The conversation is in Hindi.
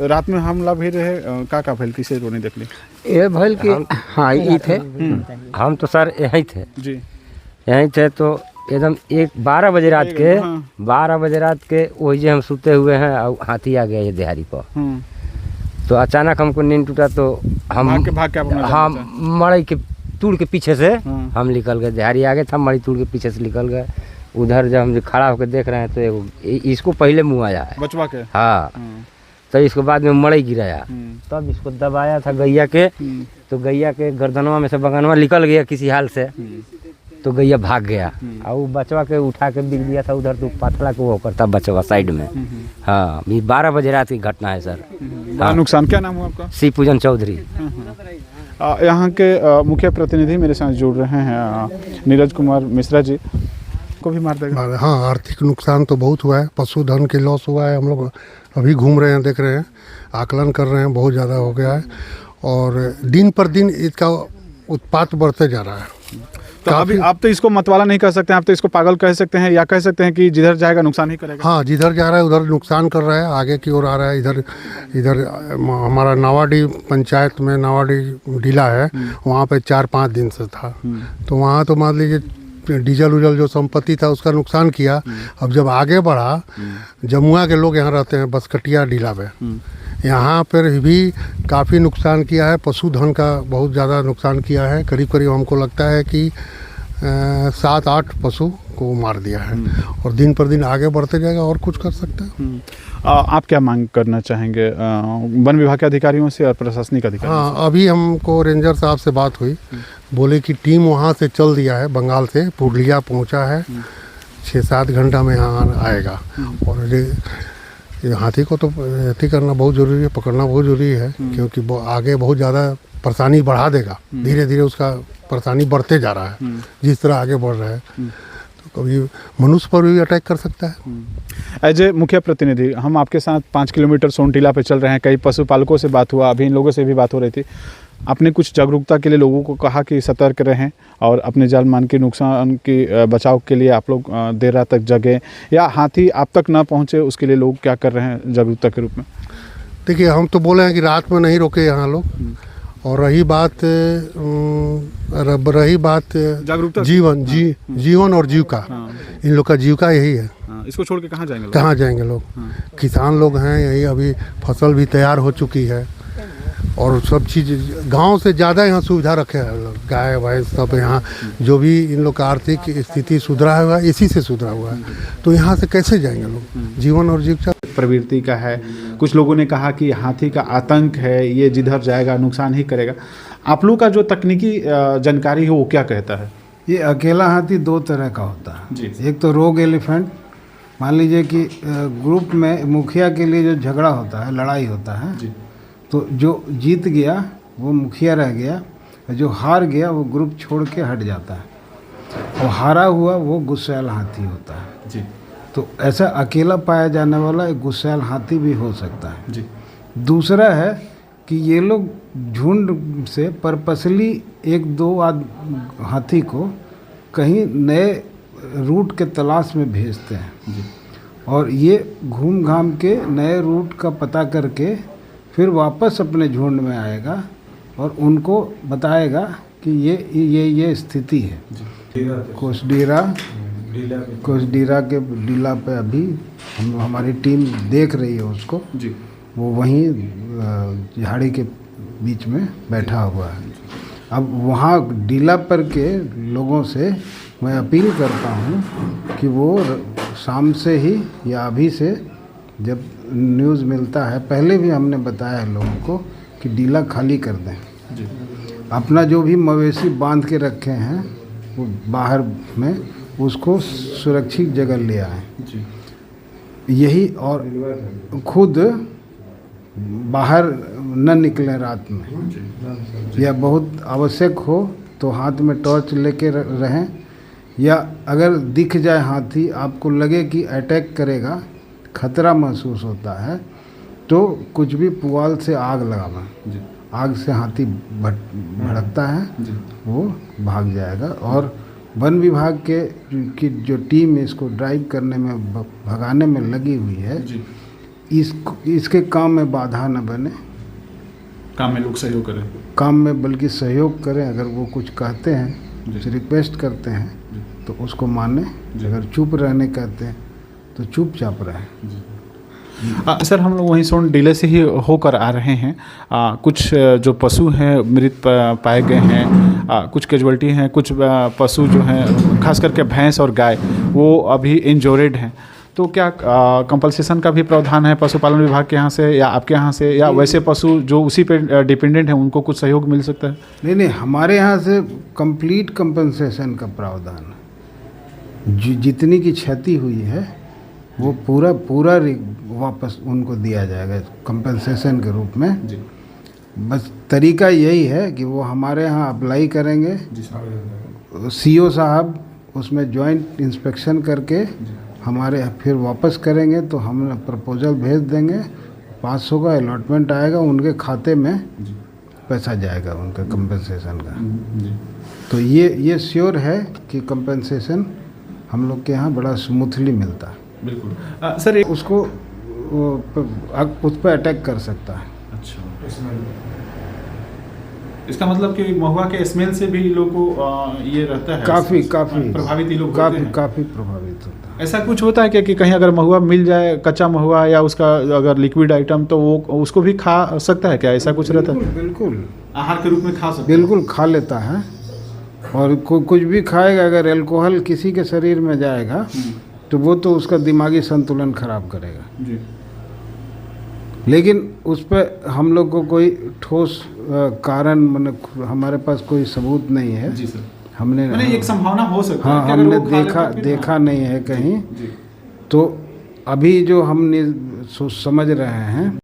रात में हमला भी रहे का भैल किसे रोने देख ली ये भैल की हाँ ये थे। हम तो सर यहीं थे जी, यहीं थे तो एकदम 12 बजे रात के 12 बजे रात के वही जे हम सोते हुए हैं और हाथी आ गया ये दिहाड़ी पर। तो अचानक हमको नींद टूटा तो हम भाग के हम मड़ई के तूड़ के पीछे से हम निकल गए। दिहाड़ी आ गए था, मड़ई तूड़ के पीछे से निकल गए। उधर जब हम खड़ा होकर देख रहे हैं तो इसको पहले मुँह आया है बचवा के। हाँ तो इसको बाद में मड़ई गिराया, तब इसको दबाया था गैया के। तो गैया के गर्दनवा में से बगनवा निकल गया किसी हाल से, तो गैया भाग गया और वो बचवा के उठा के बिक दिया था उधर। तो पथला को वो करता बचवा साइड में। हाँ ये 12 बजे रात की घटना है सर। हाँ नुकसान। क्या नाम हुआ आपका? शिव पूजन चौधरी। यहाँ के मुख्य प्रतिनिधि मेरे साथ जुड़ रहे हैं नीरज कुमार मिश्रा जी को भी मार देगा। हाँ आर्थिक नुकसान तो बहुत हुआ है, पशुधन के लॉस हुआ है। हम लोग अभी घूम रहे हैं, देख रहे हैं, आकलन कर रहे हैं, बहुत ज़्यादा हो गया है और दिन पर दिन इसका उत्पात बढ़ते जा रहा है। तो अभी आप तो इसको मतवाला नहीं कह सकते हैं, आप तो इसको पागल कह सकते हैं या कह सकते हैं कि जिधर जाएगा नुकसान ही करेगा। हाँ जिधर जा रहा है उधर नुकसान कर रहा है, आगे की ओर आ रहा है। इधर हमारा नावाडी पंचायत में नावाडी डीला है, वहाँ पे 4-5 दिन से था। तो वहाँ तो मान लीजिए डीजल उजल जो संपत्ति था उसका नुकसान किया। अब जब आगे बढ़ा, जमुआ के लोग यहाँ रहते हैं बसकटिया डीला में, यहाँ पर भी काफ़ी नुकसान किया है। पशुधन का बहुत ज़्यादा नुकसान किया है। करीब करीब हमको लगता है कि 7-8 पशु को मार दिया है और दिन पर दिन आगे बढ़ते जाएगा और कुछ कर सकते हैं। आप क्या मांग करना चाहेंगे वन विभाग के अधिकारियों से और प्रशासनिक अधिकारियों से? हाँ अभी हमको रेंजर साहब से बात हुई, बोले कि टीम वहाँ से चल दिया है, बंगाल से पुरलिया पहुँचा है, 6-7 घंटा में यहाँ आएगा। और ये हाथी को तो अति करना बहुत ज़रूरी है, पकड़ना बहुत ज़रूरी है, क्योंकि आगे बहुत ज़्यादा परेशानी बढ़ा देगा। धीरे धीरे उसका परेशानी बढ़ते जा रहा है जिस तरह आगे बढ़ रहा है। तो कभी मनुष्य पर भी अटैक कर सकता है। एज ए मुख्य प्रतिनिधि हम आपके साथ 5 किलोमीटर सोनटीला पे चल रहे हैं। कई पशुपालकों से बात हुआ, अभी इन लोगों से भी बात हो रही थी। आपने कुछ जागरूकता के लिए लोगों को कहा कि सतर्क रहें और अपने जान मान के नुकसान की बचाव के लिए आप लोग देर रात तक जगें या हाथी आप तक ना पहुंचे, उसके लिए लोग क्या कर रहे हैं जागरूकता के रूप में? देखिए हम तो बोले हैं कि रात में नहीं रोके यहाँ लोग। और रही बात जागरूकता, जीवन और जीविका, इन लोग का जीविका यही है। इसको छोड़ के कहाँ जाएंगे लोग? कहाँ जाएंगे लोग? किसान लोग हैं यही, अभी फसल भी तैयार हो चुकी है और सब चीज़ गांव से ज़्यादा यहाँ सुविधा रखे हैं लोग। गाय भैंस सब यहाँ, जो भी इन लोग का आर्थिक स्थिति सुधरा हुआ है इसी से सुधरा हुआ है। तो यहाँ से कैसे जाएंगे लोग? जीवन और जीविका प्रवृत्ति का है। कुछ लोगों ने कहा कि हाथी का आतंक है, ये जिधर जाएगा नुकसान ही करेगा। आप लोग का जो तकनीकी जानकारी है वो क्या कहता है? ये अकेला हाथी 2 तरह का होता है जी। एक तो रोग एलिफेंट, मान लीजिए कि ग्रुप में मुखिया के लिए जो झगड़ा होता है, लड़ाई होता है जी। तो जो जीत गया वो मुखिया रह गया, जो हार गया वो ग्रुप छोड़ के हट जाता है और हारा हुआ वो गुस्सैल हाथी होता है जी। तो ऐसा अकेला पाया जाने वाला एक गुस्सैल हाथी भी हो सकता है जी। दूसरा है कि ये लोग झुंड से पर्पसली 1-2 हाथी को कहीं नए रूट के तलाश में भेजते हैं जी। और ये घूम घाम के नए रूट का पता करके फिर वापस अपने झुंड में आएगा और उनको बताएगा कि ये स्थिति है। कोसडीरा के डीला पे अभी हमारी टीम देख रही है उसको जी। वो वहीं झाड़ी के बीच में बैठा हुआ है। अब वहाँ डीला पर के लोगों से मैं अपील करता हूँ कि वो शाम से ही या अभी से जब न्यूज़ मिलता है, पहले भी हमने बताया है लोगों को कि डीला खाली कर दें जी। अपना जो भी मवेशी बांध के रखे हैं वो बाहर में उसको सुरक्षित जगह ले आए जी। यही और खुद बाहर न निकलें रात में, या बहुत आवश्यक हो तो हाथ में टॉर्च लेके रहें, या अगर दिख जाए हाथी, आपको लगे कि अटैक करेगा, खतरा महसूस होता है, तो कुछ भी पुआल से आग लगाना। आग से हाथी भड़कता है, वो भाग जाएगा। और वन विभाग की जो टीम इसको ड्राइव करने में भगाने में लगी हुई है, इसके काम में बाधा न बने, काम में लोग सहयोग करें। काम में बल्कि सहयोग करें। अगर वो कुछ कहते हैं, कुछ रिक्वेस्ट करते हैं तो उसको माने। अगर चुप रहने कहते हैं तो चुपचाप रहें। सर, हम लोग वहीं सोन डिले से ही होकर आ रहे हैं। कुछ जो पशु हैं मृत पाए गए हैं, कुछ कैजुअल्टी हैं, कुछ पशु जो हैं खास करके भैंस और गाय वो अभी इंजोर्ड हैं। तो क्या कंपलसेशन का भी प्रावधान है पशुपालन विभाग के यहाँ से या आपके यहाँ से, या वैसे पशु जो उसी पे डिपेंडेंट हैं उनको कुछ सहयोग मिल सकता है? नहीं, हमारे यहाँ से कंप्लीट कंपनसेशन का प्रावधान है। जितनी की क्षति हुई है वो पूरा वापस उनको दिया जाएगा कंपनसेशन के रूप में। बस तरीका यही है कि वो हमारे यहाँ अप्लाई करेंगे, सीओ साहब उसमें जॉइंट इंस्पेक्शन करके हमारे फिर वापस करेंगे, तो हम प्रपोजल भेज देंगे, पास होगा, अलॉटमेंट आएगा, उनके खाते में पैसा जाएगा उनका कंपनसेशन का। तो ये श्योर है कि कंपनसेशन हम लोग के यहाँ बड़ा स्मूथली मिलता है। बिल्कुल। सर, उसको उस पर अटैक कर सकता है। अच्छा, इसका मतलब कि महुआ के स्मेल से भी लोगों को ये रहता है, काफ़ी प्रभावित लोग काफ़ी प्रभावित होता है। ऐसा कुछ होता है कि कहीं अगर महुआ मिल जाए, कच्चा महुआ या उसका अगर लिक्विड आइटम, तो वो उसको भी खा सकता है क्या? ऐसा कुछ रहता है? बिल्कुल आहार के रूप में खा सकता है। बिल्कुल खा लेता है। और कुछ भी खाएगा, अगर अल्कोहल किसी के शरीर में जाएगा तो वो तो उसका दिमागी संतुलन खराब करेगा जी। लेकिन उस पर हम लोग को कोई ठोस कारण, मतलब हमारे पास कोई सबूत नहीं है जी सर। हमने एक संभावना हो सकती है। हाँ, हमने देखा नहीं है कहीं। तो अभी जो हम समझ रहे हैं